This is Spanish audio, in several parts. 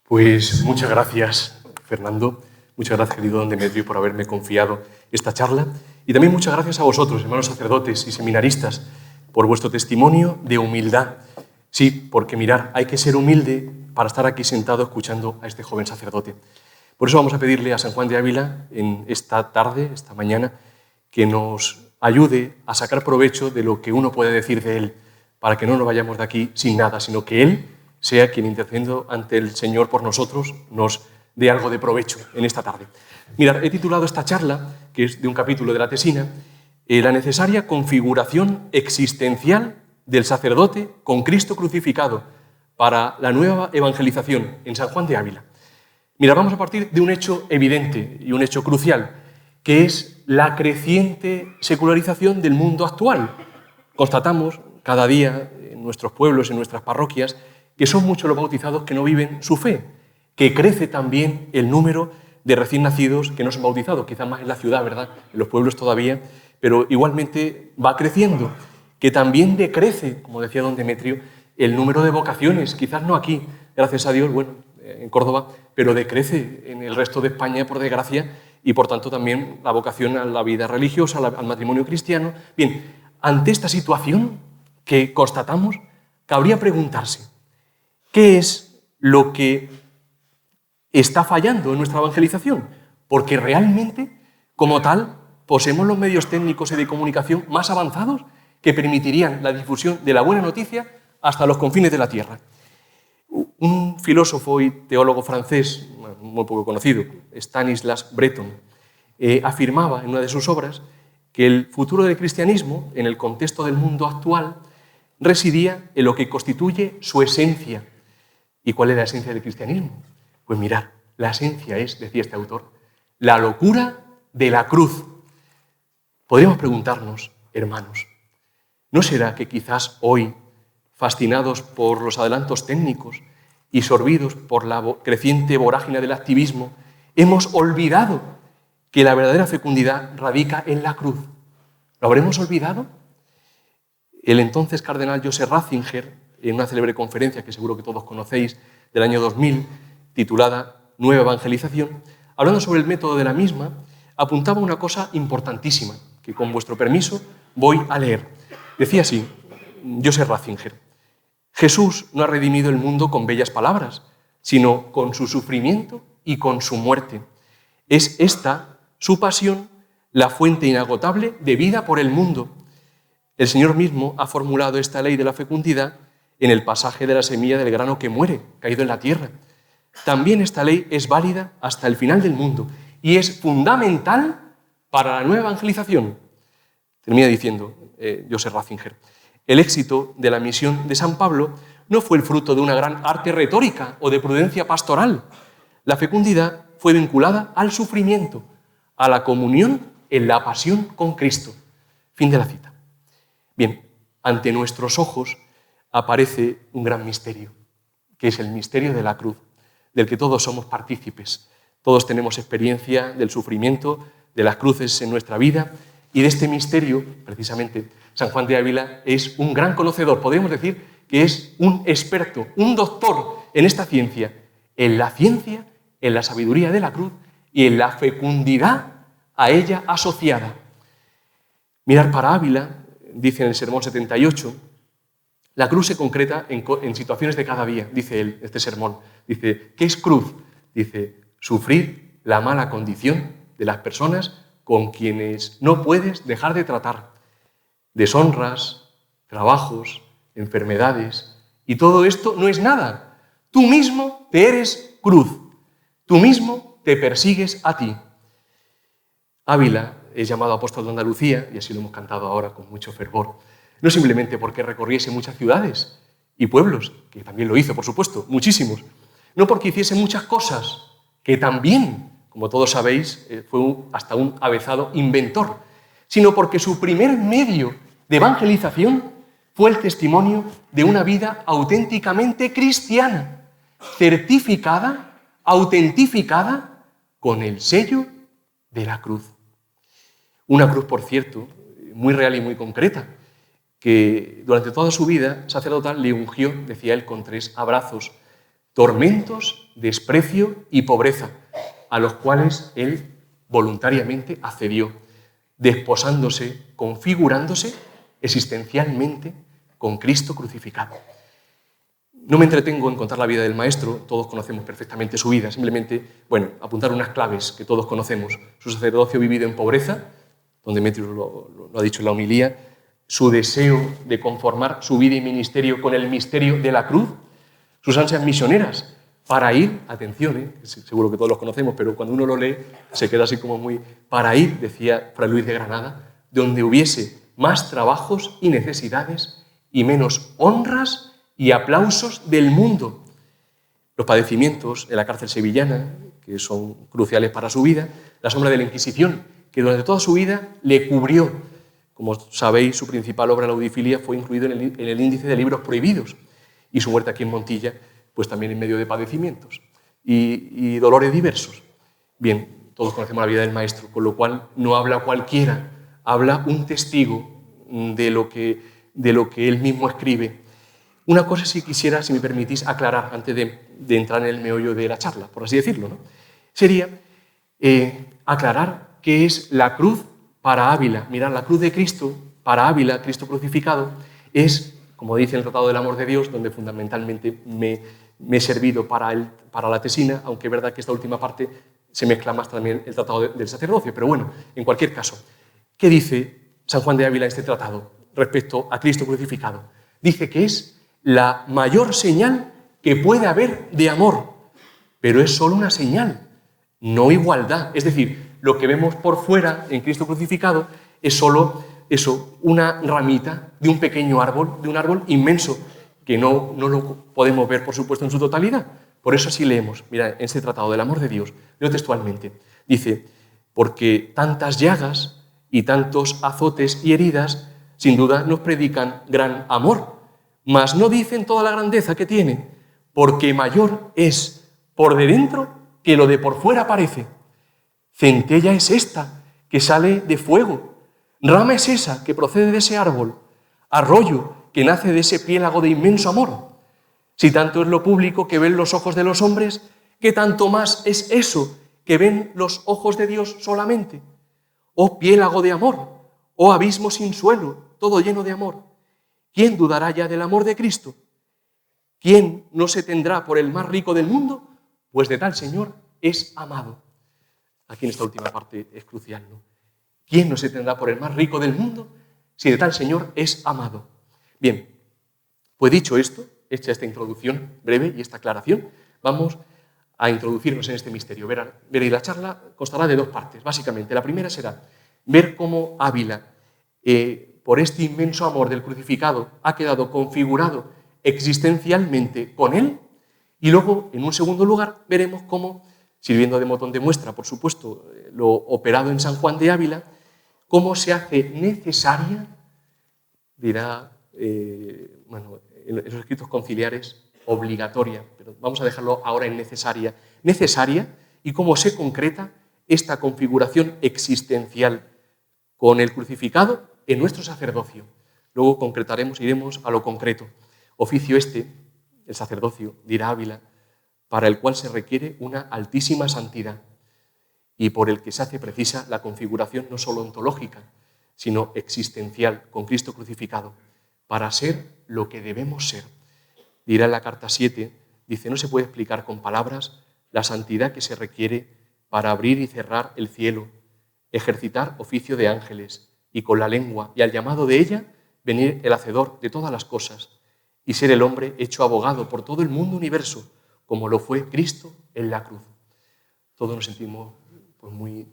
Pues muchas gracias, Fernando. Muchas gracias, querido don Demetrio, por haberme confiado esta charla. Y también muchas gracias a vosotros, hermanos sacerdotes y seminaristas, por vuestro testimonio de humildad. Sí, porque mirad, hay que ser humilde para estar aquí sentado escuchando a este joven sacerdote. Por eso vamos a pedirle a San Juan de Ávila en esta tarde, esta mañana, que nos ayude a sacar provecho de lo que uno puede decir de él, para que no nos vayamos de aquí sin nada, sino que él sea quien, intercediendo ante el Señor por nosotros, nos dé algo de provecho en esta tarde. Mirad, he titulado esta charla, que es de un capítulo de la Tesina, la necesaria configuración existencial del sacerdote con Cristo crucificado para la nueva evangelización en San Juan de Ávila. Mira, vamos a partir de un hecho evidente y un hecho crucial, que es la creciente secularización del mundo actual. Constatamos cada día en nuestros pueblos, en nuestras parroquias, que son muchos los bautizados que no viven su fe, que crece también el número de recién nacidos que no son bautizados, quizás más en la ciudad, ¿verdad?, en los pueblos todavía, pero igualmente va creciendo, que también decrece, como decía don Demetrio, el número de vocaciones, quizás no aquí, gracias a Dios, bueno, en Córdoba, pero decrece en el resto de España, por desgracia, y por tanto también la vocación a la vida religiosa, al matrimonio cristiano. Bien, ante esta situación que constatamos, cabría preguntarse, ¿qué es lo que está fallando en nuestra evangelización? Porque realmente, como tal, poseemos los medios técnicos y de comunicación más avanzados que permitirían la difusión de la buena noticia hasta los confines de la tierra. Un filósofo y teólogo francés, muy poco conocido, Stanislas Breton, afirmaba en una de sus obras que el futuro del cristianismo, en el contexto del mundo actual, residía en lo que constituye su esencia. ¿Y cuál es la esencia del cristianismo? Pues mirad, la esencia es, decía este autor, la locura de la cruz. Podríamos preguntarnos, hermanos, ¿no será que quizás hoy, fascinados por los adelantos técnicos y sorbidos por la creciente vorágine del activismo, hemos olvidado que la verdadera fecundidad radica en la cruz? ¿Lo habremos olvidado? El entonces cardenal Joseph Ratzinger, en una célebre conferencia que seguro que todos conocéis, del año 2000, titulada Nueva Evangelización, hablando sobre el método de la misma, apuntaba una cosa importantísima, que con vuestro permiso voy a leer. Decía así, Joseph Ratzinger: Jesús no ha redimido el mundo con bellas palabras, sino con su sufrimiento y con su muerte. Es esta, su pasión, la fuente inagotable de vida por el mundo. El Señor mismo ha formulado esta ley de la fecundidad en el pasaje de la semilla del grano que muere, caído en la tierra. También esta ley es válida hasta el final del mundo y es fundamental para la nueva evangelización. Termina diciendo Joseph Ratzinger: el éxito de la misión de San Pablo no fue el fruto de una gran arte retórica o de prudencia pastoral. La fecundidad fue vinculada al sufrimiento, a la comunión en la pasión con Cristo. Fin de la cita. Bien, ante nuestros ojos aparece un gran misterio, que es el misterio de la cruz, del que todos somos partícipes. Todos tenemos experiencia del sufrimiento, de las cruces en nuestra vida, y de este misterio, precisamente, San Juan de Ávila es un gran conocedor. Podríamos decir que es un experto, un doctor en esta ciencia, en la sabiduría de la cruz y en la fecundidad a ella asociada. Mirar para Ávila, dice en el Sermón 78, la cruz se concreta en situaciones de cada día, dice él, este sermón. Dice, ¿qué es cruz? Dice, sufrir la mala condición de las personas con quienes no puedes dejar de tratar. Deshonras, trabajos, enfermedades, y todo esto no es nada. Tú mismo te eres cruz, tú mismo te persigues a ti. Ávila es llamado apóstol de Andalucía, y así lo hemos cantado ahora con mucho fervor, no simplemente porque recorriese muchas ciudades y pueblos, que también lo hizo, por supuesto, muchísimos, no porque hiciese muchas cosas, que también, como todos sabéis, fue hasta un avezado inventor, sino porque su primer medio de evangelización fue el testimonio de una vida auténticamente cristiana, certificada, autentificada con el sello de la cruz. Una cruz, por cierto, muy real y muy concreta, que durante toda su vida sacerdotal le ungió, decía él, con 3 abrazos tormentos, desprecio y pobreza, a los cuales él voluntariamente accedió, desposándose, configurándose existencialmente con Cristo crucificado. No me entretengo en contar la vida del maestro, todos conocemos perfectamente su vida, simplemente, apuntar unas claves que todos conocemos. Su sacerdocio vivido en pobreza, donde Demetrio lo ha dicho en la homilía, su deseo de conformar su vida y ministerio con el misterio de la cruz, sus ansias misioneras para ir, atención, seguro que todos los conocemos, pero cuando uno lo lee se queda así como muy... Para ir, decía Fray Luis de Granada, donde hubiese más trabajos y necesidades y menos honras y aplausos del mundo. Los padecimientos en la cárcel sevillana, que son cruciales para su vida, la sombra de la Inquisición, que durante toda su vida le cubrió. Como sabéis, su principal obra, la Audifilia, fue incluido en el índice de libros prohibidos, y su muerte aquí en Montilla, pues también en medio de padecimientos y dolores diversos. Bien, todos conocemos la vida del maestro, con lo cual no habla cualquiera, habla un testigo de lo que él mismo escribe. Una cosa sí quisiera, si me permitís, aclarar antes de entrar en el meollo de la charla, por así decirlo, ¿no? Sería aclarar qué es la cruz para Ávila. Mirad, la cruz de Cristo, para Ávila, Cristo crucificado, es, como dice el Tratado del Amor de Dios, donde fundamentalmente me he servido para la tesina, aunque es verdad que esta última parte se mezcla más también el Tratado del Sacerdocio. Pero bueno, en cualquier caso, ¿qué dice San Juan de Ávila en este tratado respecto a Cristo crucificado? Dice que es la mayor señal que puede haber de amor, pero es solo una señal, no igualdad. Es decir, lo que vemos por fuera en Cristo crucificado es solo eso, una ramita de un pequeño árbol, de un árbol inmenso, que no lo podemos ver, por supuesto, en su totalidad. Por eso así leemos, mira, en este tratado del amor de Dios, leo textualmente, dice, porque tantas llagas y tantos azotes y heridas, sin duda nos predican gran amor, mas no dicen toda la grandeza que tiene, porque mayor es por de dentro que lo de por fuera parece. Centella es esta, que sale de fuego, rama es esa, que procede de ese árbol, arroyo, que nace de ese piélago de inmenso amor. Si tanto es lo público que ven los ojos de los hombres, ¿qué tanto más es eso que ven los ojos de Dios solamente? Oh piélago de amor, oh abismo sin suelo, todo lleno de amor. ¿Quién dudará ya del amor de Cristo? ¿Quién no se tendrá por el más rico del mundo? Pues de tal Señor es amado. Aquí en esta última parte es crucial, ¿no? ¿Quién no se tendrá por el más rico del mundo si de tal Señor es amado? Bien, pues dicho esto, hecha esta introducción breve y esta aclaración, vamos a introducirnos en este misterio. Veréis, la charla constará de dos partes, básicamente. La primera será ver cómo Ávila, por este inmenso amor del crucificado, ha quedado configurado existencialmente con él, y luego, en un segundo lugar, veremos cómo, sirviendo de botón de muestra, por supuesto, lo operado en San Juan de Ávila, cómo se hace necesaria, dirá, en esos escritos conciliares, obligatoria, pero vamos a dejarlo ahora en necesaria, y cómo se concreta esta configuración existencial con el crucificado en nuestro sacerdocio. Luego concretaremos, iremos a lo concreto. Oficio este, el sacerdocio, dirá Ávila, para el cual se requiere una altísima santidad y por el que se hace precisa la configuración no solo ontológica, sino existencial con Cristo crucificado, para ser lo que debemos ser. Dirá en la carta 7, dice, no se puede explicar con palabras la santidad que se requiere para abrir y cerrar el cielo, ejercitar oficio de ángeles y con la lengua y al llamado de ella venir el hacedor de todas las cosas y ser el hombre hecho abogado por todo el mundo universo, como lo fue Cristo en la cruz. Todos nos sentimos pues, muy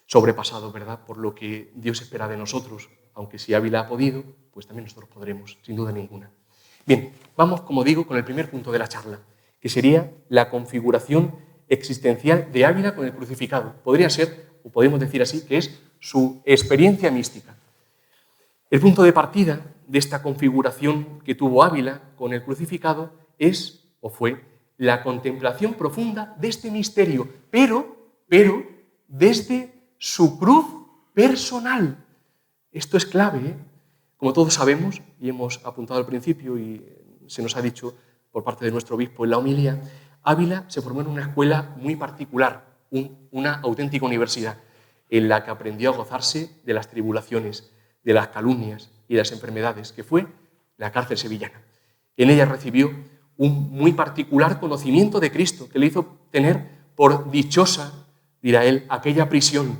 sobrepasados, ¿verdad?, por lo que Dios espera de nosotros, aunque si Ávila ha podido, pues también nosotros podremos, sin duda ninguna. Bien, vamos, como digo, con el primer punto de la charla, que sería la configuración existencial de Ávila con el crucificado. Podría ser, o podemos decir así, que es su experiencia mística. El punto de partida de esta configuración que tuvo Ávila con el crucificado es, o fue, la contemplación profunda de este misterio, pero desde su cruz personal. Esto es clave, ¿eh? Como todos sabemos, y hemos apuntado al principio y se nos ha dicho por parte de nuestro obispo en la homilía, Ávila se formó en una escuela muy particular, una auténtica universidad, en la que aprendió a gozarse de las tribulaciones, de las calumnias y de las enfermedades, que fue la cárcel sevillana. En ella recibió un muy particular conocimiento de Cristo, que le hizo tener por dichosa, dirá él, aquella prisión.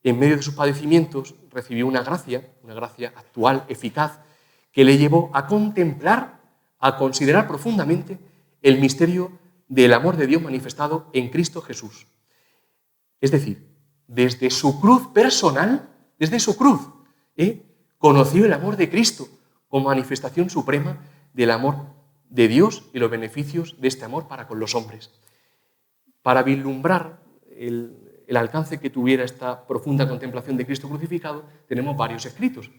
En medio de sus padecimientos recibió una gracia actual, eficaz, que le llevó a contemplar, a considerar profundamente el misterio del amor de Dios manifestado en Cristo Jesús. Es decir, desde su cruz personal, desde su cruz, conoció el amor de Cristo como manifestación suprema del amor de Dios y los beneficios de este amor para con los hombres. Para vislumbrar el alcance que tuviera esta profunda contemplación de Cristo crucificado, tenemos varios escritos.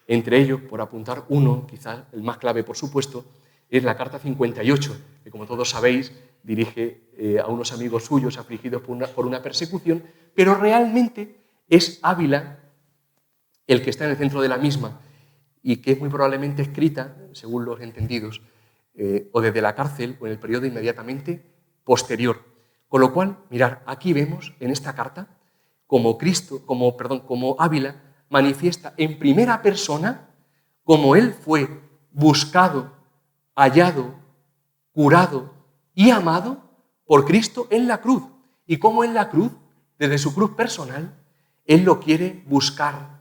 Entre ellos, por apuntar uno, quizás el más clave por supuesto, es la carta 58, que como todos sabéis dirige a unos amigos suyos afligidos por una persecución, pero realmente es Ávila el que está en el centro de la misma y que es muy probablemente escrita, según los entendidos, o desde la cárcel o en el periodo inmediatamente posterior. Con lo cual, mirad, aquí vemos en esta carta como Ávila manifiesta en primera persona cómo él fue buscado, hallado, curado y amado por Cristo en la cruz. Y cómo en la cruz, desde su cruz personal, él lo quiere buscar,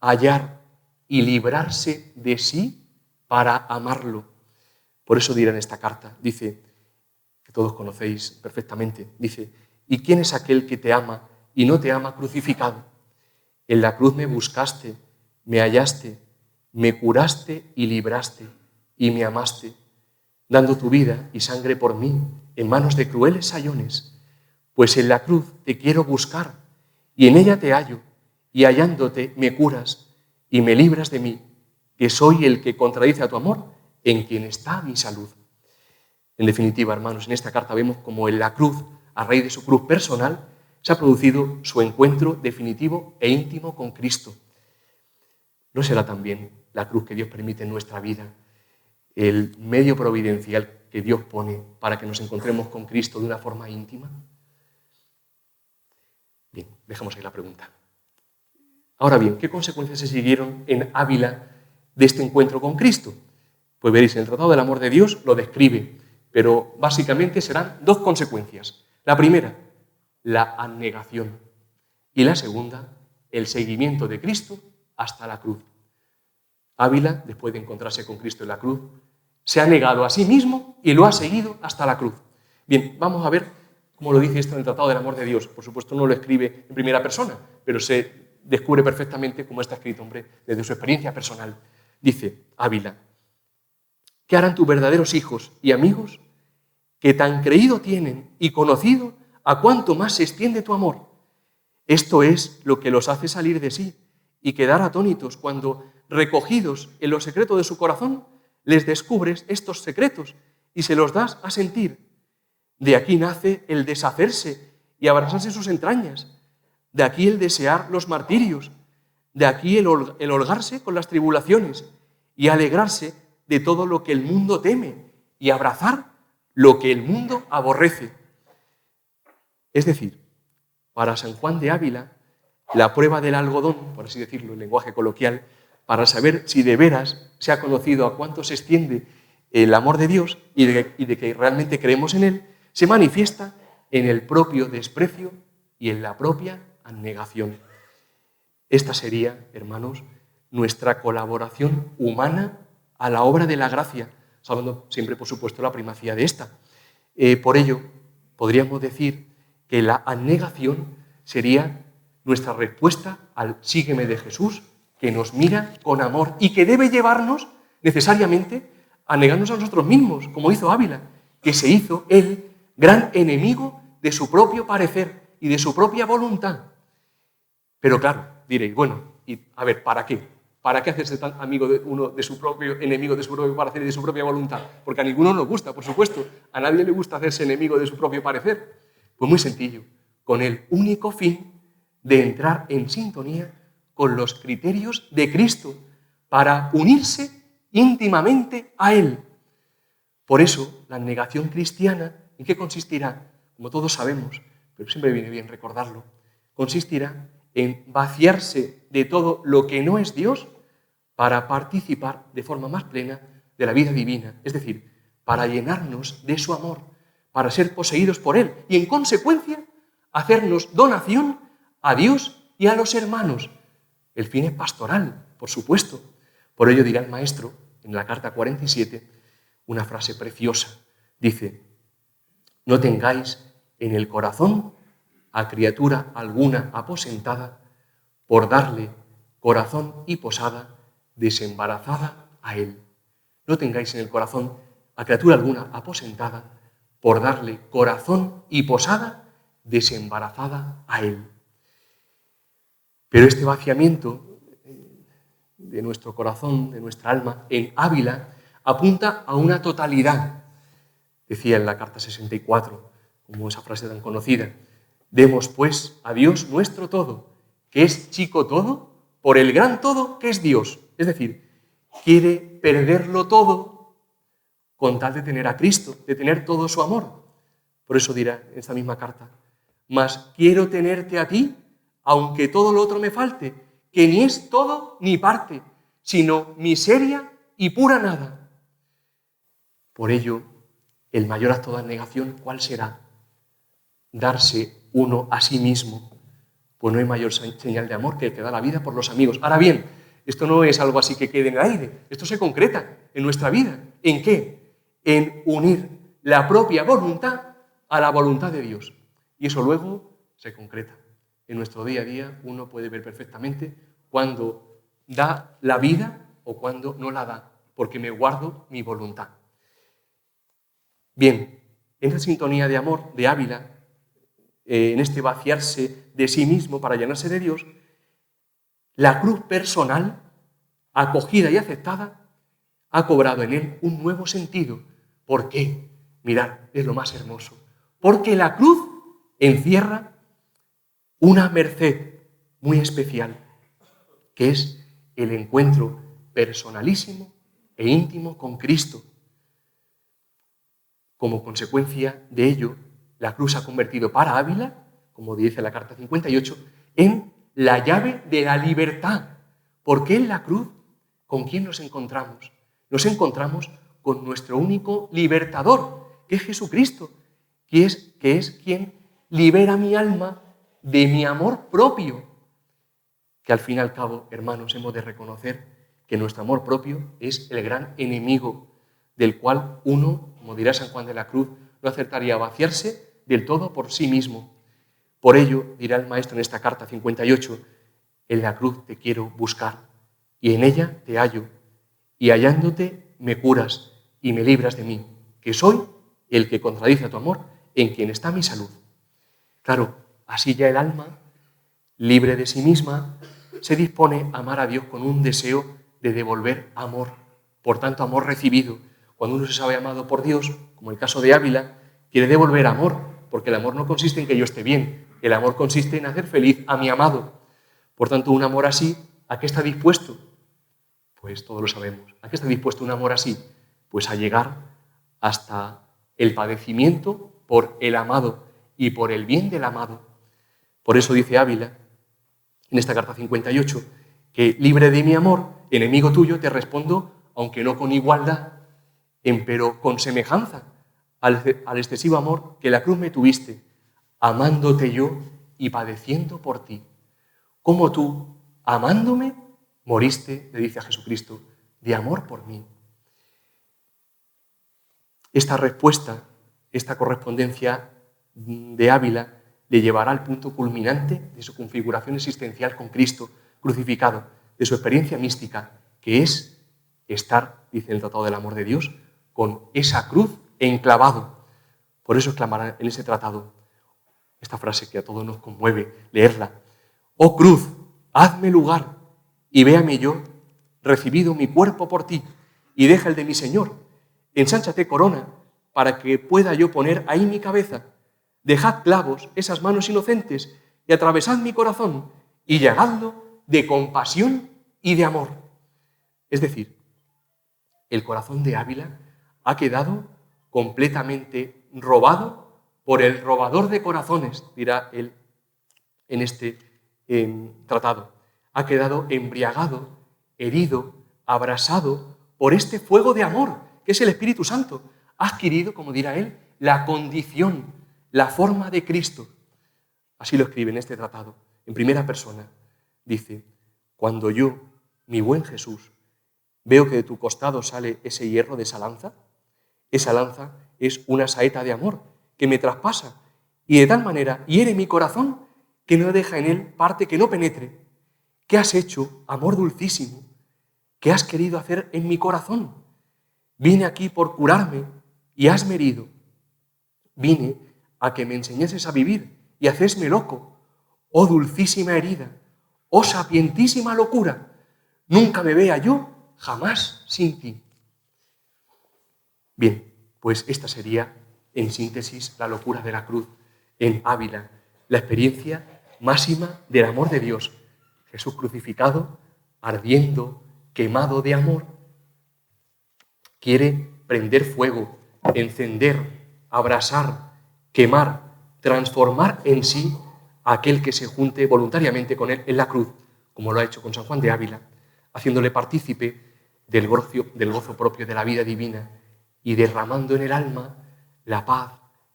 hallar y librarse de sí para amarlo. Por eso dirá en esta carta, dice, que todos conocéis perfectamente, dice, ¿y quién es aquel que te ama y no te ama crucificado? En la cruz me buscaste, me hallaste, me curaste y libraste, y me amaste, dando tu vida y sangre por mí en manos de crueles sayones. Pues en la cruz te quiero buscar, y en ella te hallo, y hallándote me curas, y me libras de mí, que soy el que contradice a tu amor, en quien está mi salud. En definitiva, hermanos, en esta carta vemos como en la cruz, a raíz de su cruz personal, se ha producido su encuentro definitivo e íntimo con Cristo. ¿No será también la cruz que Dios permite en nuestra vida el medio providencial que Dios pone para que nos encontremos con Cristo de una forma íntima? Bien, dejamos ahí la pregunta. Ahora bien, ¿qué consecuencias se siguieron en Ávila de este encuentro con Cristo? Pues veréis, en el Tratado del Amor de Dios lo describe, pero básicamente serán dos consecuencias. La primera, la abnegación, y la segunda, el seguimiento de Cristo hasta la cruz. Ávila, después de encontrarse con Cristo en la cruz, se ha negado a sí mismo y lo ha seguido hasta la cruz. Bien, vamos a ver cómo lo dice esto en el Tratado del Amor de Dios. Por supuesto, no lo escribe en primera persona, pero se descubre perfectamente cómo está escrito, desde su experiencia personal. Dice Ávila, ¿qué harán tus verdaderos hijos y amigos que tan creído tienen y conocido a cuánto más se extiende tu amor? Esto es lo que los hace salir de sí y quedar atónitos cuando, recogidos en los secretos de su corazón, les descubres estos secretos y se los das a sentir. De aquí nace el deshacerse y abrazarse sus entrañas. De aquí el desear los martirios. De aquí el holgarse con las tribulaciones y alegrarse de todo lo que el mundo teme y abrazar lo que el mundo aborrece. Es decir, para San Juan de Ávila, la prueba del algodón, por así decirlo en lenguaje coloquial, para saber si de veras se ha conocido a cuánto se extiende el amor de Dios y de que realmente creemos en Él, se manifiesta en el propio desprecio y en la propia abnegación. Esta sería, hermanos, nuestra colaboración humana a la obra de la gracia, salvando siempre, por supuesto, la primacía de esta. Por ello, podríamos decir que la abnegación sería nuestra respuesta al sígueme de Jesús, que nos mira con amor y que debe llevarnos necesariamente a negarnos a nosotros mismos, como hizo Ávila, que se hizo él gran enemigo de su propio parecer y de su propia voluntad. Pero claro, diréis, bueno, y a ver, ¿para qué? ¿Para qué hacerse tan amigo de uno de su propio enemigo, de su propio parecer y de su propia voluntad? Porque a ninguno nos gusta, por supuesto. A nadie le gusta hacerse enemigo de su propio parecer. Pues muy sencillo, con el único fin de entrar en sintonía con los criterios de Cristo para unirse íntimamente a Él. Por eso, la negación cristiana, ¿en qué consistirá? Como todos sabemos, pero siempre viene bien recordarlo, consistirá en vaciarse de todo lo que no es Dios para participar de forma más plena de la vida divina, es decir, para llenarnos de su amor, para ser poseídos por Él y, en consecuencia, hacernos donación a Dios y a los hermanos. El fin es pastoral, por supuesto. Por ello dirá el maestro, en la carta 47, una frase preciosa. Dice: no tengáis en el corazón a criatura alguna aposentada por darle corazón y posada desembarazada a Él. No tengáis en el corazón a criatura alguna aposentada por darle corazón y posada desembarazada a Él. Pero este vaciamiento de nuestro corazón, de nuestra alma, en Ávila, apunta a una totalidad. Decía en la carta 64, como esa frase tan conocida: demos pues a Dios nuestro todo, que es chico todo, por el gran todo que es Dios. Es decir, quiere perderlo todo con tal de tener a Cristo, de tener todo su amor. Por eso dirá en esta misma carta: mas quiero tenerte a ti, aunque todo lo otro me falte, que ni es todo ni parte, sino miseria y pura nada. Por ello, el mayor acto de abnegación, ¿cuál será? Darse uno a sí mismo. Pues no hay mayor señal de amor que el que da la vida por los amigos. Ahora bien, esto no es algo así que quede en el aire, esto se concreta en nuestra vida. ¿En qué? En unir la propia voluntad a la voluntad de Dios. Y eso luego se concreta. En nuestro día a día uno puede ver perfectamente cuando da la vida o cuando no la da, porque me guardo mi voluntad. Bien, en esa sintonía de amor de Ávila, en este vaciarse de sí mismo para llenarse de Dios, la cruz personal, acogida y aceptada, ha cobrado en él un nuevo sentido. ¿Por qué? Mirad, es lo más hermoso. Porque la cruz encierra una merced muy especial, que es el encuentro personalísimo e íntimo con Cristo. Como consecuencia de ello, la cruz se ha convertido para Ávila, como dice la carta 58, en la llave de la libertad. Porque en la cruz, ¿con quién nos encontramos? Nos encontramos con nuestro único libertador, que es Jesucristo, que es quien libera mi alma de mi amor propio. Que al fin y al cabo, hermanos, hemos de reconocer que nuestro amor propio es el gran enemigo del cual uno, como dirá San Juan de la Cruz, no acertaría a vaciarse del todo por sí mismo. Por ello, dirá el maestro en esta carta 58, en la cruz te quiero buscar y en ella te hallo, y hallándote me curas y me libras de mí, que soy el que contradice a tu amor, en quien está mi salud. Claro, así ya el alma, libre de sí misma, se dispone a amar a Dios con un deseo de devolver amor, por tanto amor recibido. Cuando uno se sabe amado por Dios, como el caso de Ávila, quiere devolver amor, porque el amor no consiste en que yo esté bien, el amor consiste en hacer feliz a mi amado. Por tanto, un amor así, ¿a qué está dispuesto? Pues todos lo sabemos. ¿A qué está dispuesto un amor así? Pues a llegar hasta el padecimiento por el amado y por el bien del amado. Por eso dice Ávila, en esta carta 58, que libre de mi amor, enemigo tuyo, te respondo, aunque no con igualdad, empero con semejanza al excesivo amor que la cruz me tuviste, amándote yo y padeciendo por ti. Como tú, amándome, moriste, le dice a Jesucristo, de amor por mí. Esta respuesta, esta correspondencia de Ávila, le llevará al punto culminante de su configuración existencial con Cristo crucificado, de su experiencia mística, que es estar, dice el Tratado del Amor de Dios, con esa cruz enclavado. Por eso exclamará en ese tratado esta frase que a todos nos conmueve leerla: oh cruz, hazme lugar y véame yo, recibido mi cuerpo por ti, y deja el de mi Señor. Ensánchate corona para que pueda yo poner ahí mi cabeza. Dejad clavos esas manos inocentes y atravesad mi corazón y llagadlo de compasión y de amor. Es decir, el corazón de Ávila ha quedado completamente robado por el robador de corazones, dirá él en este tratado. Ha quedado embriagado, herido, abrasado por este fuego de amor, que es el Espíritu Santo. Ha adquirido, como dirá él, la condición, la forma de Cristo. Así lo escribe en este tratado, en primera persona. Dice, cuando yo, mi buen Jesús, veo que de tu costado sale ese hierro de esa lanza es una saeta de amor que me traspasa y de tal manera hiere mi corazón que no deja en él parte que no penetre. ¿Qué has hecho, amor dulcísimo? ¿Qué has querido hacer en mi corazón? Vine aquí por curarme y hasme herido. Vine a que me enseñases a vivir y hacesme loco. Oh dulcísima herida, oh sapientísima locura, nunca me vea yo jamás sin ti. Bien, pues esta sería, en síntesis, la locura de la cruz en Ávila, la experiencia máxima del amor de Dios. Jesús crucificado, ardiendo, quemado de amor, quiere prender fuego, encender, abrasar, quemar, transformar en sí a aquel que se junte voluntariamente con él en la cruz, como lo ha hecho con San Juan de Ávila, haciéndole partícipe del gozo propio de la vida divina y derramando en el alma la paz,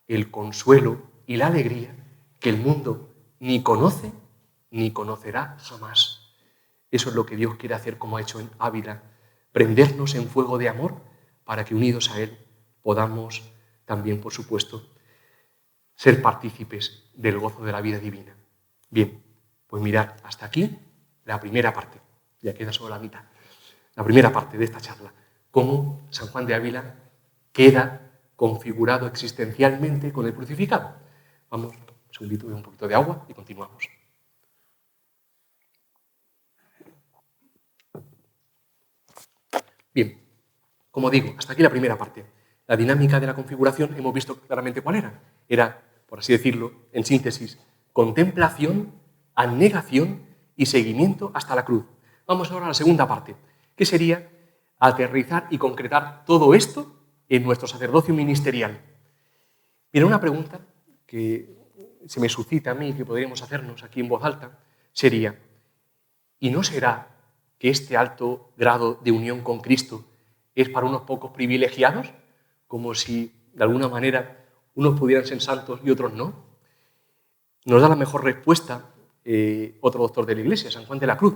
el consuelo y la alegría que el mundo ni conoce ni conocerá jamás. Eso es lo que Dios quiere hacer, como ha hecho en Ávila, prendernos en fuego de amor para que unidos a Él podamos también, por supuesto, ser partícipes del gozo de la vida divina. Bien, pues mirad, hasta aquí la primera parte. Ya queda solo la mitad. La primera parte de esta charla. Cómo San Juan de Ávila queda configurado existencialmente con el crucificado. Vamos, un segundito, un poquito de agua y continuamos. Bien, como digo, hasta aquí la primera parte. La dinámica de la configuración hemos visto claramente cuál era. Era, por así decirlo, en síntesis, contemplación, abnegación y seguimiento hasta la cruz. Vamos ahora a la segunda parte, que sería aterrizar y concretar todo esto en nuestro sacerdocio ministerial. Mira, una pregunta que se me suscita a mí, que podríamos hacernos aquí en voz alta, sería, ¿y no será que este alto grado de unión con Cristo es para unos pocos privilegiados? Como si, de alguna manera, unos pudieran ser santos y otros no. Nos da la mejor respuesta otro doctor de la Iglesia, San Juan de la Cruz.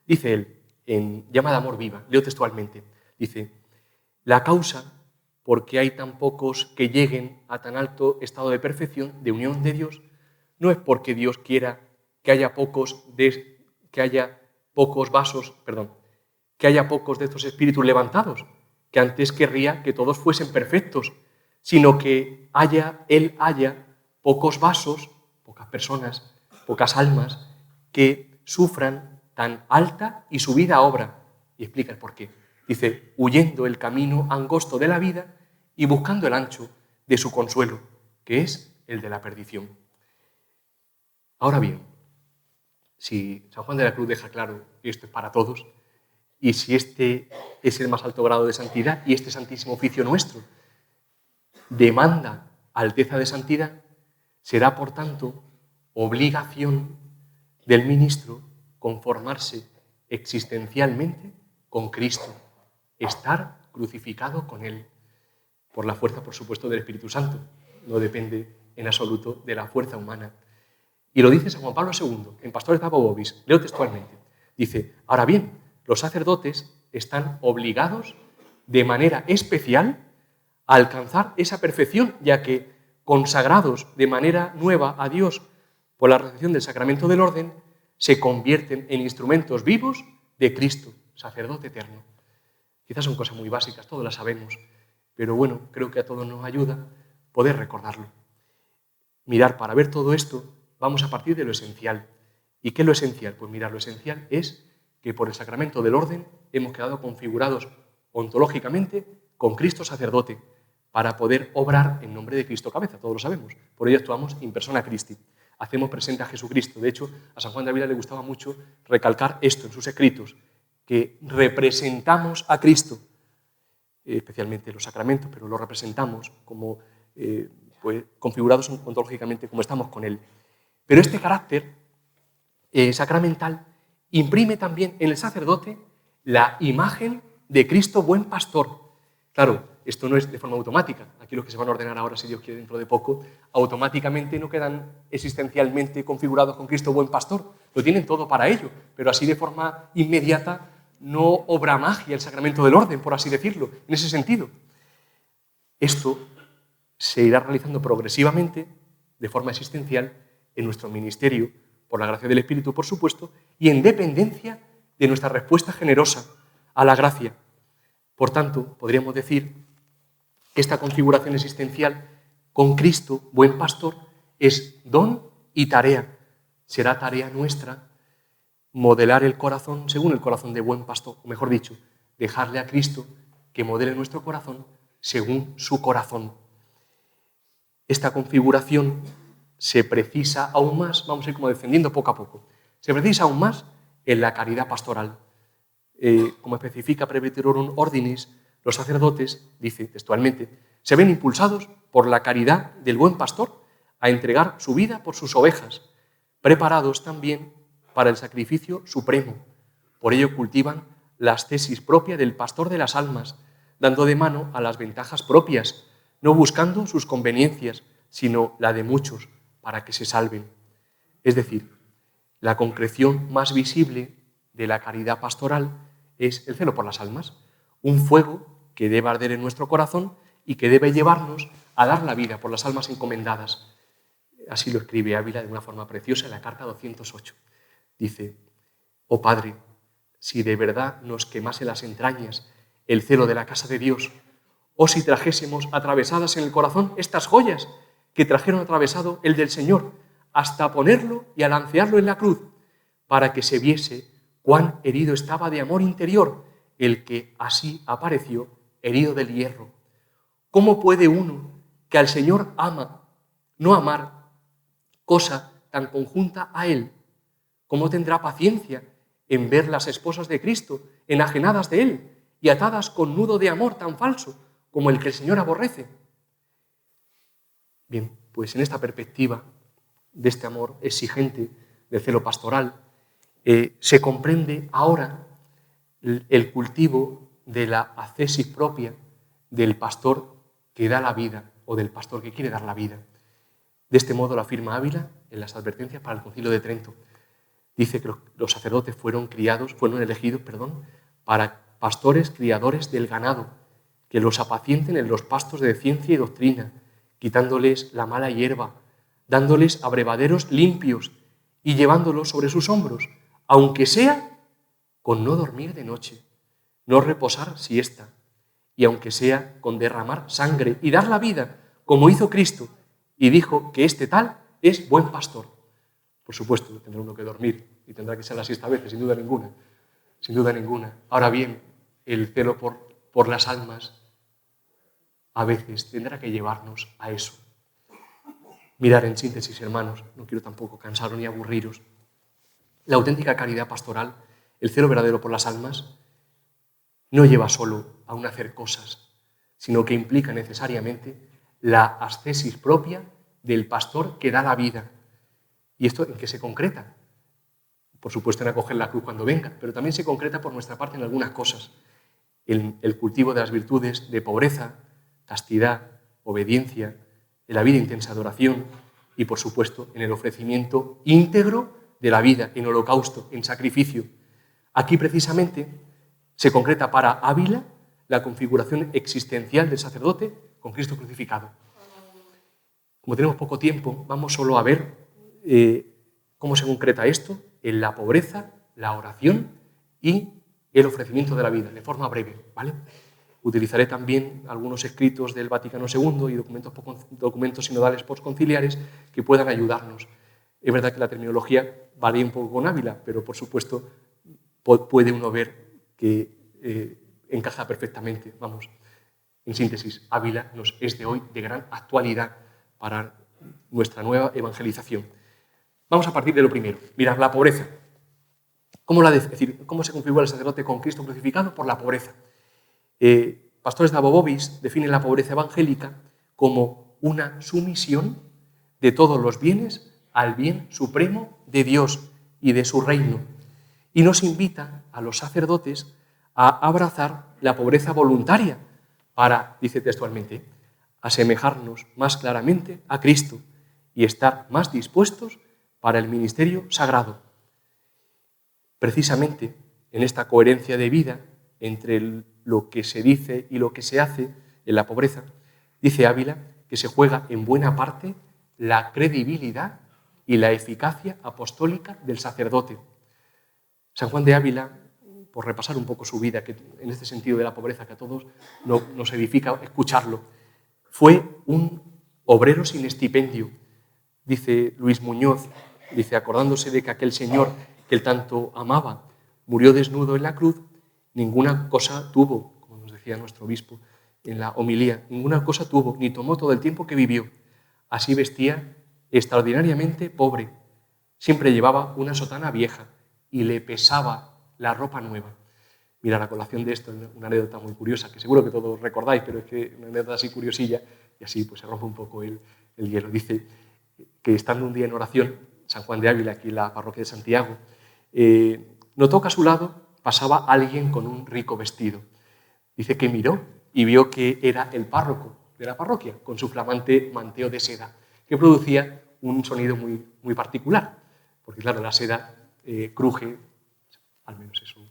Dice él, en Llama de Amor Viva, leo textualmente, dice, la causa por qué hay tan pocos que lleguen a tan alto estado de perfección, de unión de Dios, no es porque Dios quiera que haya pocos de estos espíritus levantados, que antes querría que todos fuesen perfectos, sino que Él haya pocos vasos, pocas personas, pocas almas, que sufran tan alta y subida obra. Y explica el porqué. Dice, huyendo el camino angosto de la vida y buscando el ancho de su consuelo, que es el de la perdición. Ahora bien, si San Juan de la Cruz deja claro que esto es para todos, y si este es el más alto grado de santidad y este santísimo oficio nuestro demanda alteza de santidad, será, por tanto, obligación del ministro conformarse existencialmente con Cristo, estar crucificado con Él, por la fuerza, por supuesto, del Espíritu Santo. No depende en absoluto de la fuerza humana. Y lo dice San Juan Pablo II, en Pastores Pavo Vobis, leo textualmente. Dice, ahora bien, los sacerdotes están obligados de manera especial a alcanzar esa perfección, ya que, consagrados de manera nueva a Dios por la recepción del sacramento del orden, se convierten en instrumentos vivos de Cristo, sacerdote eterno. Quizás son cosas muy básicas, todos las sabemos, pero bueno, creo que a todos nos ayuda poder recordarlo. Mirar, para ver todo esto, vamos a partir de lo esencial. ¿Y qué es lo esencial? Pues mirar, lo esencial es que por el sacramento del orden hemos quedado configurados ontológicamente con Cristo sacerdote para poder obrar en nombre de Cristo cabeza, todos lo sabemos. Por ello actuamos in persona Christi. Hacemos presente a Jesucristo. De hecho, a San Juan de Ávila le gustaba mucho recalcar esto en sus escritos, que representamos a Cristo. especialmente los sacramentos, pero lo representamos como pues, configurados ontológicamente como estamos con Él. Pero este carácter sacramental imprime también en el sacerdote la imagen de Cristo buen pastor. Claro, esto no es de forma automática. Aquí los que se van a ordenar ahora, si Dios quiere, dentro de poco, automáticamente no quedan existencialmente configurados con Cristo buen pastor. Lo tienen todo para ello, pero así de forma inmediata no obra magia el sacramento del orden, por así decirlo, en ese sentido. Esto se irá realizando progresivamente, de forma existencial, en nuestro ministerio, por la gracia del Espíritu, por supuesto, y en dependencia de nuestra respuesta generosa a la gracia. Por tanto, podríamos decir que esta configuración existencial con Cristo, buen pastor, es don y tarea. Será tarea nuestra modelar el corazón según el corazón de buen pastor, o mejor dicho, dejarle a Cristo que modele nuestro corazón según su corazón. Esta configuración se precisa aún más, vamos a ir como descendiendo poco a poco, se precisa aún más en la caridad pastoral. Como especifica Presbyterorum Ordinis, los sacerdotes, dice textualmente, se ven impulsados por la caridad del buen pastor a entregar su vida por sus ovejas, preparados también para el sacrificio supremo. Por ello cultivan la ascesis propia del pastor de las almas, dando de mano a las ventajas propias, no buscando sus conveniencias, sino la de muchos, para que se salven. Es decir, la concreción más visible de la caridad pastoral es el celo por las almas, un fuego que debe arder en nuestro corazón y que debe llevarnos a dar la vida por las almas encomendadas. Así lo escribe Ávila de una forma preciosa en la carta 208. Dice, oh Padre, si de verdad nos quemase las entrañas el celo de la casa de Dios, o si trajésemos atravesadas en el corazón estas joyas que trajeron atravesado el del Señor, hasta ponerlo y alancearlo en la cruz, para que se viese cuán herido estaba de amor interior el que así apareció herido del hierro. ¿Cómo puede uno que al Señor ama no amar cosa tan conjunta a Él? ¿Cómo tendrá paciencia en ver las esposas de Cristo enajenadas de Él y atadas con nudo de amor tan falso como el que el Señor aborrece? Bien, pues en esta perspectiva de este amor exigente, del celo pastoral, se comprende ahora el cultivo de la ascesis propia del pastor que da la vida o del pastor que quiere dar la vida. De este modo lo afirma Ávila en las advertencias para el Concilio de Trento. Dice que los sacerdotes fueron elegidos para pastores criadores del ganado, que los apacienten en los pastos de ciencia y doctrina, quitándoles la mala hierba, dándoles abrevaderos limpios y llevándolos sobre sus hombros, aunque sea con no dormir de noche, no reposar siesta, y aunque sea con derramar sangre y dar la vida, como hizo Cristo, y dijo que este tal es buen pastor. Por supuesto, tendrá uno que dormir y tendrá que ser la siesta a veces, sin duda ninguna. Sin duda ninguna. Ahora bien, el celo por las almas a veces tendrá que llevarnos a eso. Mirad, en síntesis, hermanos, no quiero tampoco cansaros ni aburriros. La auténtica caridad pastoral, el celo verdadero por las almas, no lleva solo a un hacer cosas, sino que implica necesariamente la ascesis propia del pastor que da la vida. ¿Y esto en qué se concreta? Por supuesto en acoger la cruz cuando venga, pero también se concreta por nuestra parte en algunas cosas. El cultivo de las virtudes de pobreza, castidad, obediencia, en la vida intensa de oración y, por supuesto, en el ofrecimiento íntegro de la vida, en holocausto, en sacrificio. Aquí, precisamente, se concreta para Ávila la configuración existencial del sacerdote con Cristo crucificado. Como tenemos poco tiempo, vamos solo a ver cómo se concreta esto en la pobreza, la oración y el ofrecimiento de la vida, de forma breve, ¿vale? Utilizaré también algunos escritos del Vaticano II y documentos sinodales postconciliares que puedan ayudarnos. Es verdad que la terminología varía un poco con Ávila, pero por supuesto puede uno ver que encaja perfectamente. Vamos, en síntesis, Ávila nos es de hoy de gran actualidad para nuestra nueva evangelización. Vamos a partir de lo primero. Mirad, la pobreza. ¿Cómo se configura el sacerdote con Cristo crucificado? Por la pobreza. Pastores de Abobovis definen la pobreza evangélica como una sumisión de todos los bienes al bien supremo de Dios y de su reino. Y nos invita a los sacerdotes a abrazar la pobreza voluntaria para, dice textualmente, asemejarnos más claramente a Cristo y estar más dispuestos para el ministerio sagrado. Precisamente en esta coherencia de vida entre lo que se dice y lo que se hace en la pobreza, dice Ávila que se juega en buena parte la credibilidad y la eficacia apostólica del sacerdote. San Juan de Ávila, por repasar un poco su vida, que en este sentido de la pobreza que a todos nos edifica escucharlo, fue un obrero sin estipendio. Dice Luis Muñoz, dice, acordándose de que aquel señor que él tanto amaba murió desnudo en la cruz, ninguna cosa tuvo, como nos decía nuestro obispo en la homilía, ninguna cosa tuvo, ni tomó todo el tiempo que vivió. Así vestía extraordinariamente pobre. Siempre llevaba una sotana vieja y le pesaba la ropa nueva. Mira, la colación de esto, una anécdota muy curiosa, que seguro que todos recordáis, pero es que una anécdota así curiosilla, y así pues se rompe un poco el hielo. Dice que estando un día en oración, San Juan de Ávila, aquí en la parroquia de Santiago, notó que a su lado pasaba alguien con un rico vestido. Dice que miró y vio que era el párroco de la parroquia, con su flamante manteo de seda, que producía un sonido muy, muy particular, porque claro, la seda cruje, al menos eso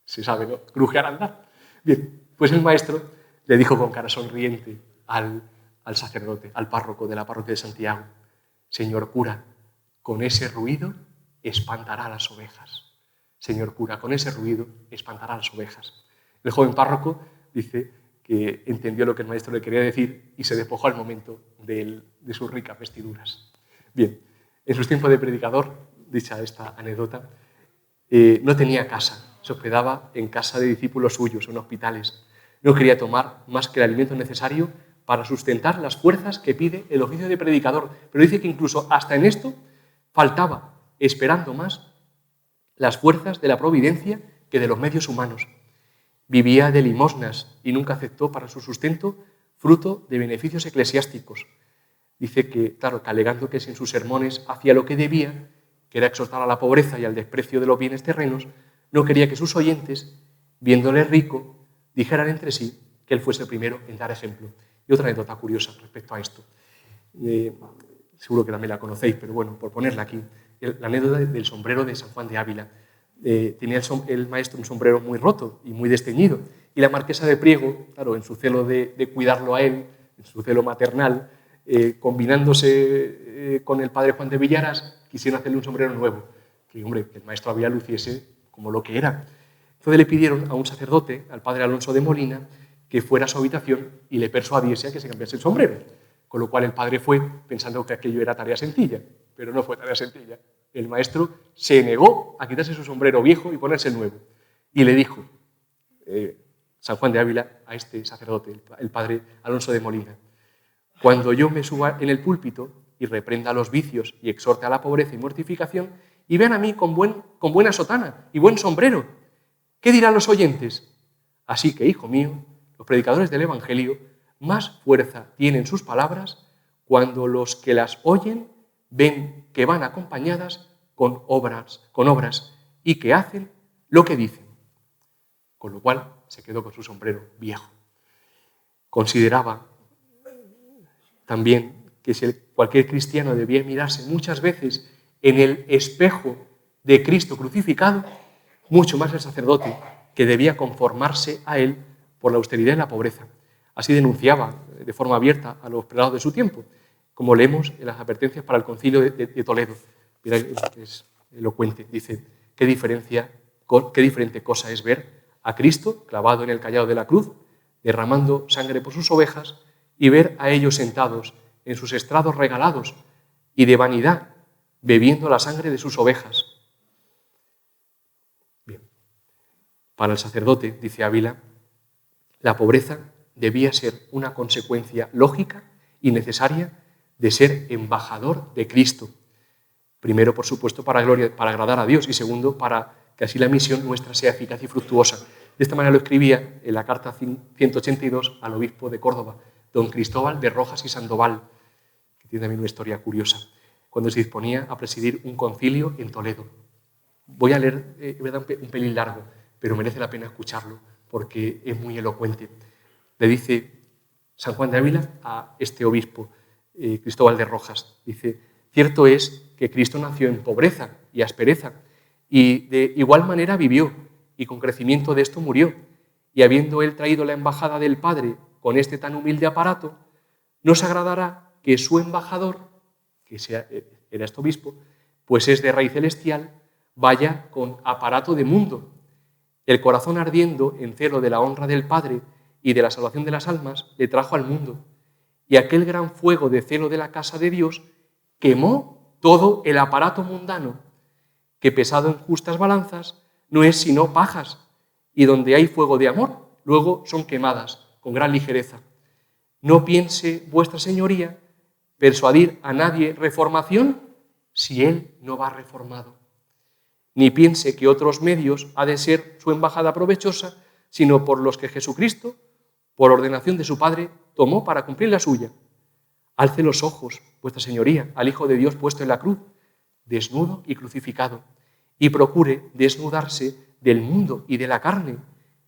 se sabe, ¿no? Cruje al andar. Bien, pues el maestro le dijo con cara sonriente al sacerdote, al párroco de la parroquia de Santiago: Señor cura, con ese ruido espantará a las ovejas. Señor cura, con ese ruido espantará a las ovejas. El joven párroco dice que entendió lo que el maestro le quería decir y se despojó al momento de sus ricas vestiduras. Bien, en sus tiempos de predicador, dicha esta anécdota, no tenía casa, se hospedaba en casa de discípulos suyos, en hospitales. No quería tomar más que el alimento necesario para sustentar las fuerzas que pide el oficio de predicador, pero dice que incluso hasta en esto faltaba, esperando más, las fuerzas de la providencia que de los medios humanos. Vivía de limosnas y nunca aceptó para su sustento fruto de beneficios eclesiásticos. Dice que, claro, que alegando que si en sus sermones hacía lo que debía, que era exhortar a la pobreza y al desprecio de los bienes terrenos, no quería que sus oyentes, viéndole rico, dijeran entre sí que él fuese el primero en dar ejemplo. Y otra anécdota curiosa respecto a esto. Seguro que también la conocéis, pero bueno, por ponerla aquí. La anécdota del sombrero de San Juan de Ávila. Tenía el maestro un sombrero muy roto y muy desteñido. Y la marquesa de Priego, claro, en su celo de cuidarlo a él, en su celo maternal, combinándose con el padre Juan de Villaras, quisieron hacerle un sombrero nuevo, que, hombre, que el maestro Ávila luciese como lo que era. Entonces le pidieron a un sacerdote, al padre Alonso de Molina, que fuera a su habitación y le persuadiese a que se cambiase el sombrero. Con lo cual el padre fue pensando que aquello era tarea sencilla, pero no fue tarea sencilla. El maestro se negó a quitarse su sombrero viejo y ponerse el nuevo. Y le dijo San Juan de Ávila a este sacerdote, el padre Alonso de Molina: cuando yo me suba en el púlpito y reprenda los vicios y exhorte a la pobreza y mortificación, y vean a mí con buena sotana y buen sombrero, ¿qué dirán los oyentes? Así que, hijo mío, los predicadores del Evangelio más fuerza tienen sus palabras cuando los que las oyen ven que van acompañadas con obras y que hacen lo que dicen. Con lo cual se quedó con su sombrero viejo. Consideraba también que cualquier cristiano debía mirarse muchas veces en el espejo de Cristo crucificado, mucho más el sacerdote, que debía conformarse a él por la austeridad y la pobreza. Así denunciaba de forma abierta a los prelados de su tiempo, como leemos en las advertencias para el concilio de Toledo. Mira, es elocuente. Dice: qué diferente cosa es ver a Cristo clavado en el callado de la cruz, derramando sangre por sus ovejas, y ver a ellos sentados en sus estrados regalados y de vanidad, bebiendo la sangre de sus ovejas. Bien. Para el sacerdote, dice Ávila, la pobreza debía ser una consecuencia lógica y necesaria de ser embajador de Cristo. Primero, por supuesto, para agradar a Dios, y segundo, para que así la misión nuestra sea eficaz y fructuosa. De esta manera lo escribía en la carta 182 al obispo de Córdoba, don Cristóbal de Rojas y Sandoval, que tiene también una historia curiosa, cuando se disponía a presidir un concilio en Toledo. Voy a leer, es verdad, un pelín largo, pero merece la pena escucharlo porque es muy elocuente. Le dice San Juan de Ávila a este obispo, Cristóbal de Rojas, dice: cierto es que Cristo nació en pobreza y aspereza, y de igual manera vivió, y con crecimiento de esto murió. Y habiendo él traído la embajada del Padre con este tan humilde aparato, nos agradará que su embajador, que era este obispo, pues es de raíz celestial, vaya con aparato de mundo, el corazón ardiendo en celo de la honra del Padre y de la salvación de las almas, le trajo al mundo. Y aquel gran fuego de celo de la casa de Dios quemó todo el aparato mundano, que pesado en justas balanzas no es sino pajas, y donde hay fuego de amor, luego son quemadas con gran ligereza. No piense vuestra señoría persuadir a nadie reformación si él no va reformado. Ni piense que otros medios ha de ser su embajada provechosa, sino por los que Jesucristo, por ordenación de su Padre, tomó para cumplir la suya. Alce los ojos, vuestra señoría, al Hijo de Dios puesto en la cruz, desnudo y crucificado, y procure desnudarse del mundo y de la carne,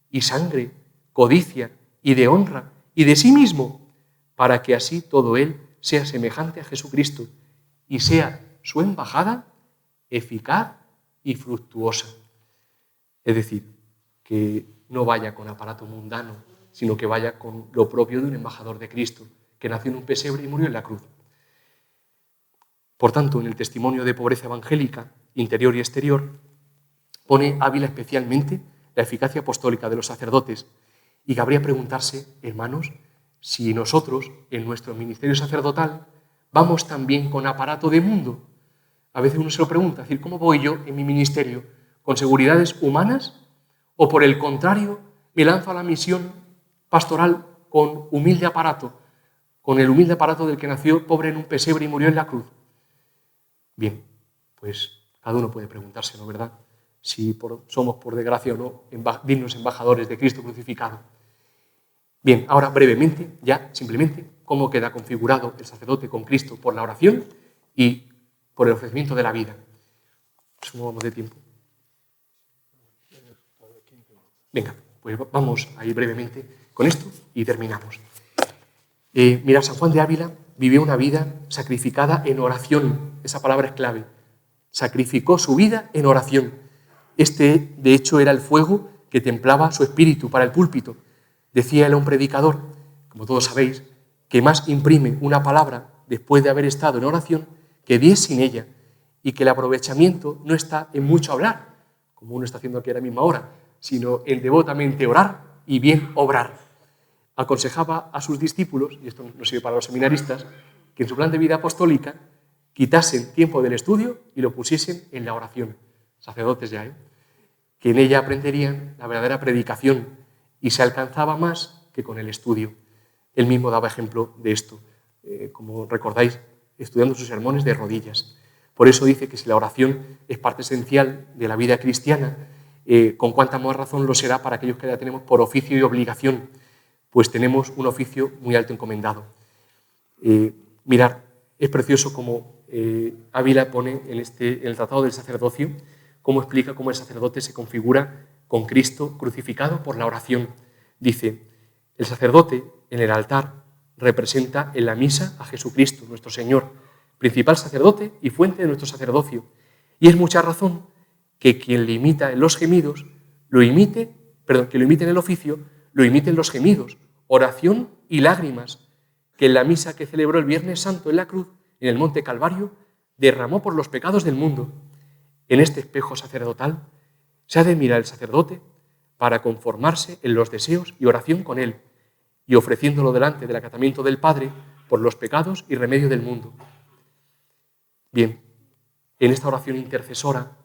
y sangre, codicia, y de honra, y de sí mismo, para que así todo él sea semejante a Jesucristo, y sea su embajada eficaz y fructuosa. Es decir, que no vaya con aparato mundano, sino que vaya con lo propio de un embajador de Cristo, que nació en un pesebre y murió en la cruz. Por tanto, en el testimonio de pobreza evangélica, interior y exterior, pone Ávila especialmente la eficacia apostólica de los sacerdotes, y cabría preguntarse, hermanos, si nosotros, en nuestro ministerio sacerdotal, vamos también con aparato de mundo. A veces uno se lo pregunta, es decir, ¿cómo voy yo en mi ministerio? ¿Con seguridades humanas? ¿O por el contrario, me lanzo a la misión pastoral con humilde aparato, con el humilde aparato del que nació pobre en un pesebre y murió en la cruz? Bien, pues cada uno puede preguntarse, ¿no, verdad? Si somos, por desgracia o no, dignos embajadores de Cristo crucificado. Bien, ahora brevemente, ya simplemente, cómo queda configurado el sacerdote con Cristo por la oración y por el ofrecimiento de la vida. ¿Cómo vamos de tiempo? Venga, pues vamos a ir brevemente con esto y terminamos. Mirad, San Juan de Ávila vivió una vida sacrificada en oración. Esa palabra es clave. Sacrificó su vida en oración. Este, de hecho, era el fuego que templaba su espíritu para el púlpito. Decía él a un predicador, como todos sabéis, que más imprime una palabra después de haber estado en oración que 10 sin ella, y que el aprovechamiento no está en mucho hablar, como uno está haciendo aquí a la misma hora, sino en devotamente orar y bien obrar. Aconsejaba a sus discípulos, y esto no sirve para los seminaristas, que en su plan de vida apostólica quitasen tiempo del estudio y lo pusiesen en la oración. Sacerdotes ya, que en ella aprenderían la verdadera predicación y se alcanzaba más que con el estudio. Él mismo daba ejemplo de esto, como recordáis, estudiando sus sermones de rodillas. Por eso dice que si la oración es parte esencial de la vida cristiana, con cuánta más razón lo será para aquellos que la tenemos por oficio y obligación, pues tenemos un oficio muy alto encomendado. Mirad, es precioso como Ávila pone en el Tratado del Sacerdocio, cómo explica cómo el sacerdote se configura con Cristo crucificado por la oración. Dice, el sacerdote en el altar representa en la misa a Jesucristo, nuestro Señor, principal sacerdote y fuente de nuestro sacerdocio. Y es mucha razón que quien le imita en los gemidos, que lo imite en el oficio, lo imiten los gemidos, oración y lágrimas, que en la misa que celebró el Viernes Santo en la cruz, en el Monte Calvario, derramó por los pecados del mundo. En este espejo sacerdotal se ha de mirar el sacerdote para conformarse en los deseos y oración con él, y ofreciéndolo delante del acatamiento del Padre por los pecados y remedio del mundo. Bien, en esta oración intercesora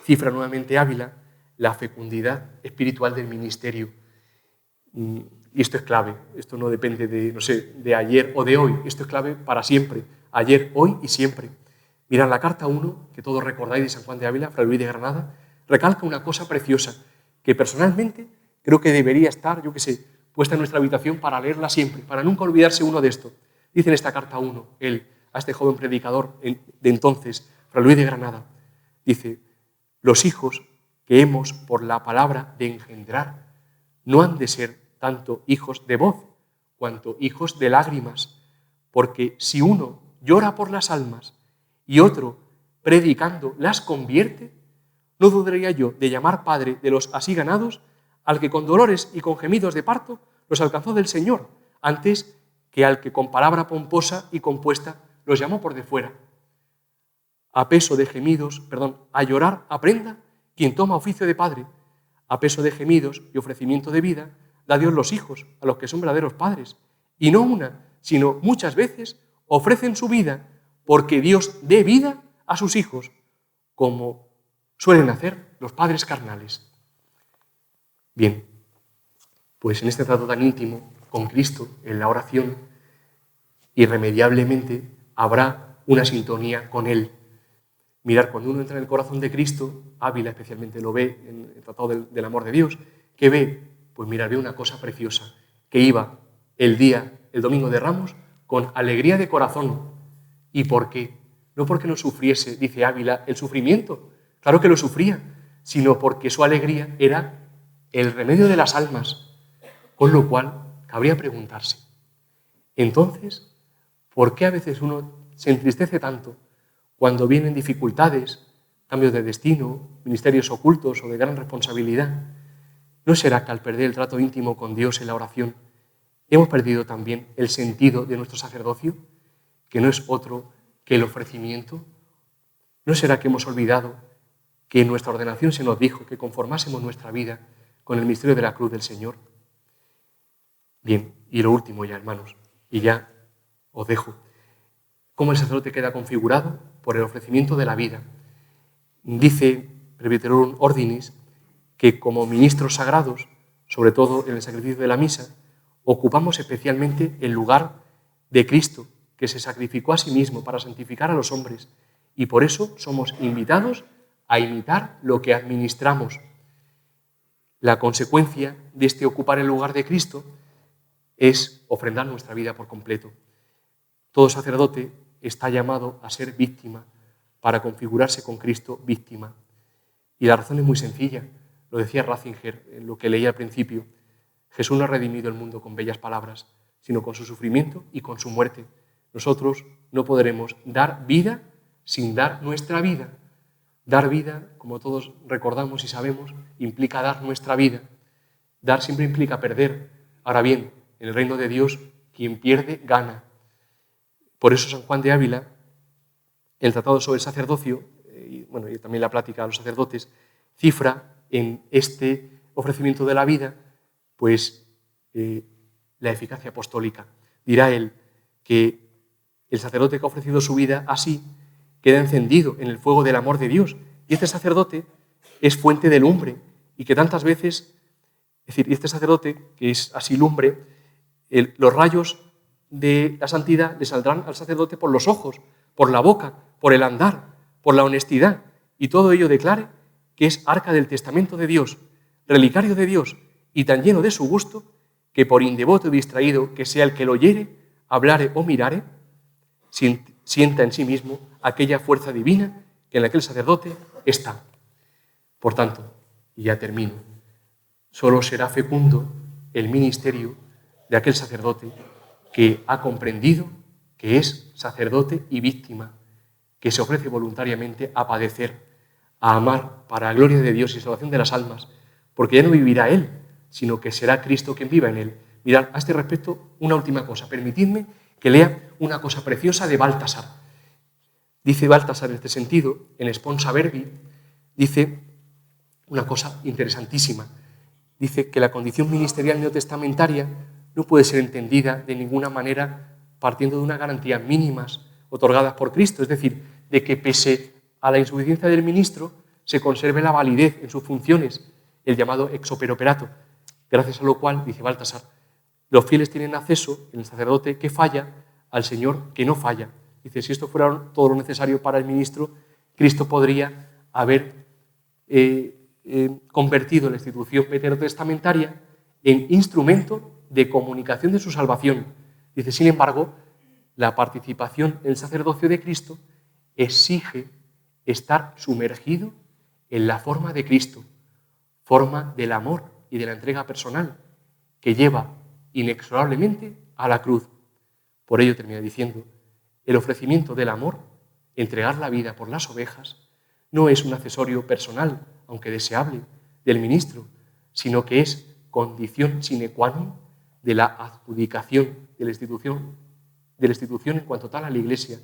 cifra nuevamente Ávila la fecundidad espiritual del ministerio. Y esto es clave, esto no depende de ayer o de hoy, esto es clave para siempre, ayer, hoy y siempre. Mirad, la carta 1, que todos recordáis de San Juan de Ávila, Fray Luis de Granada, recalca una cosa preciosa, que personalmente creo que debería estar, yo qué sé, puesta en nuestra habitación para leerla siempre, para nunca olvidarse uno de esto. Dice en esta carta 1, él, a este joven predicador de entonces, Fray Luis de Granada, dice: los hijos que hemos por la palabra de engendrar no han de ser tanto hijos de voz cuanto hijos de lágrimas, porque si uno llora por las almas y otro, predicando, las convierte, no dudaría yo de llamar padre de los así ganados al que con dolores y con gemidos de parto los alcanzó del Señor, antes que al que con palabra pomposa y compuesta los llamó por de fuera. A peso de gemidos, a llorar aprenda quien toma oficio de padre. A peso de gemidos y ofrecimiento de vida da Dios los hijos a los que son verdaderos padres. Y no una, sino muchas veces ofrecen su vida porque Dios dé vida a sus hijos, como suelen hacer los padres carnales. Bien, pues en este trato tan íntimo con Cristo, en la oración, irremediablemente habrá una sintonía con Él. Mirad, cuando uno entra en el corazón de Cristo, Ávila especialmente lo ve en el Tratado del Amor de Dios, ¿qué ve? Pues mirad, ve una cosa preciosa, que iba el domingo de Ramos, con alegría de corazón. ¿Y por qué? No porque no sufriese, dice Ávila, el sufrimiento, claro que lo sufría, sino porque su alegría era el remedio de las almas, con lo cual cabría preguntarse, entonces, ¿por qué a veces uno se entristece tanto cuando vienen dificultades, cambios de destino, ministerios ocultos o de gran responsabilidad? ¿No será que al perder el trato íntimo con Dios en la oración hemos perdido también el sentido de nuestro sacerdocio, que no es otro que el ofrecimiento? ¿No será que hemos olvidado que en nuestra ordenación se nos dijo que conformásemos nuestra vida con el misterio de la cruz del Señor? Bien, y lo último ya, hermanos, y ya os dejo. ¿Cómo el sacerdote queda configurado? Por el ofrecimiento de la vida. Dice Presbyterorum Ordinis que como ministros sagrados, sobre todo en el sacrificio de la misa, ocupamos especialmente el lugar de Cristo, que se sacrificó a sí mismo para santificar a los hombres, y por eso somos invitados a imitar lo que administramos. La consecuencia de este ocupar el lugar de Cristo es ofrendar nuestra vida por completo. Todo sacerdote está llamado a ser víctima para configurarse con Cristo víctima. Y la razón es muy sencilla, lo decía Ratzinger en lo que leía al principio. Jesús no ha redimido el mundo con bellas palabras, sino con su sufrimiento y con su muerte. Nosotros no podremos dar vida sin dar nuestra vida. Dar vida, como todos recordamos y sabemos, implica dar nuestra vida. Dar siempre implica perder. Ahora bien, en el reino de Dios, quien pierde, gana. Por eso San Juan de Ávila, el tratado sobre el sacerdocio, y también la plática a los sacerdotes, cifra en este ofrecimiento de la vida, pues la eficacia apostólica. Dirá él que el sacerdote que ha ofrecido su vida así queda encendido en el fuego del amor de Dios. Y este sacerdote es fuente de lumbre y que tantas veces, es decir, este sacerdote que es así lumbre, los rayos de la santidad le saldrán al sacerdote por los ojos, por la boca, por el andar, por la honestidad, y todo ello declare que es arca del testamento de Dios, relicario de Dios, y tan lleno de su gusto, que por indevoto y distraído que sea el que lo oyere, hablare o mirare, sienta en sí mismo aquella fuerza divina que en la que el sacerdote está. Por tanto, y ya termino, solo será fecundo el ministerio de aquel sacerdote que ha comprendido que es sacerdote y víctima, que se ofrece voluntariamente a padecer, a amar para la gloria de Dios y salvación de las almas, porque ya no vivirá él, sino que será Cristo quien viva en él. Mirad, a este respecto, una última cosa. Permitidme que lea una cosa preciosa de Baltasar. Dice Baltasar en este sentido, en Sponsa Verbi, dice una cosa interesantísima. Dice que la condición ministerial neotestamentaria no puede ser entendida de ninguna manera partiendo de unas garantías mínimas otorgadas por Cristo, es decir, de que pese a la insuficiencia del ministro se conserve la validez en sus funciones, el llamado ex opere operato, gracias a lo cual, dice Baltasar, los fieles tienen acceso en el sacerdote que falla al Señor que no falla. Dice, si esto fuera todo lo necesario para el ministro, Cristo podría haber convertido la institución veterotestamentaria en instrumento de comunicación de su salvación. Dice, sin embargo, la participación en el sacerdocio de Cristo exige estar sumergido en la forma de Cristo, forma del amor y de la entrega personal, que lleva inexorablemente a la cruz. Por ello termina diciendo, el ofrecimiento del amor, entregar la vida por las ovejas, no es un accesorio personal, aunque deseable, del ministro, sino que es condición sine qua non de la adjudicación de la institución en cuanto tal a la Iglesia,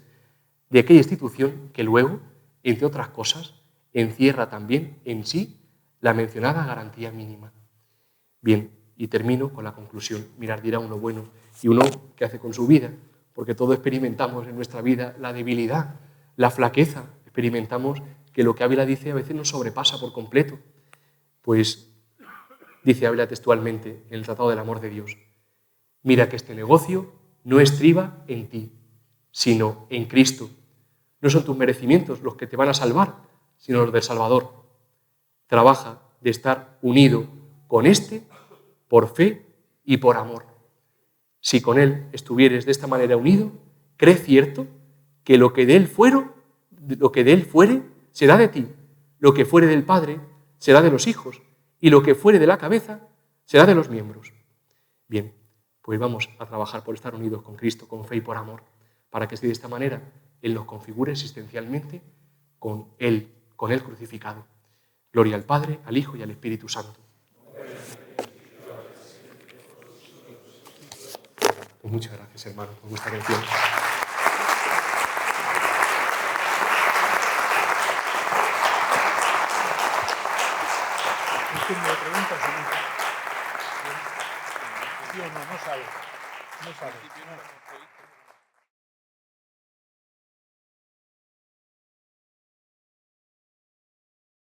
de aquella institución que luego, entre otras cosas, encierra también en sí la mencionada garantía mínima. Bien, y termino con la conclusión. Mirar, dirá uno, bueno, ¿y uno qué hace con su vida? Porque todos experimentamos en nuestra vida la debilidad, la flaqueza. Experimentamos que lo que Ávila dice a veces nos sobrepasa por completo. Pues dice Ávila textualmente en el Tratado del Amor de Dios, mira que este negocio no estriba en ti, sino en Cristo. No son tus merecimientos los que te van a salvar, sino los del Salvador. Trabaja de estar unido con éste por fe y por amor. Si con él estuvieres de esta manera unido, cree cierto que lo que de él fuere será de ti, lo que fuere del Padre será de los hijos, y lo que fuere de la cabeza será de los miembros. Bien, pues vamos a trabajar por estar unidos con Cristo, con fe y por amor, para que de esta manera Él nos configure existencialmente con Él crucificado. Gloria al Padre, al Hijo y al Espíritu Santo. Pues muchas gracias, hermano, por vuestra atención. Me pregunta si no sabe.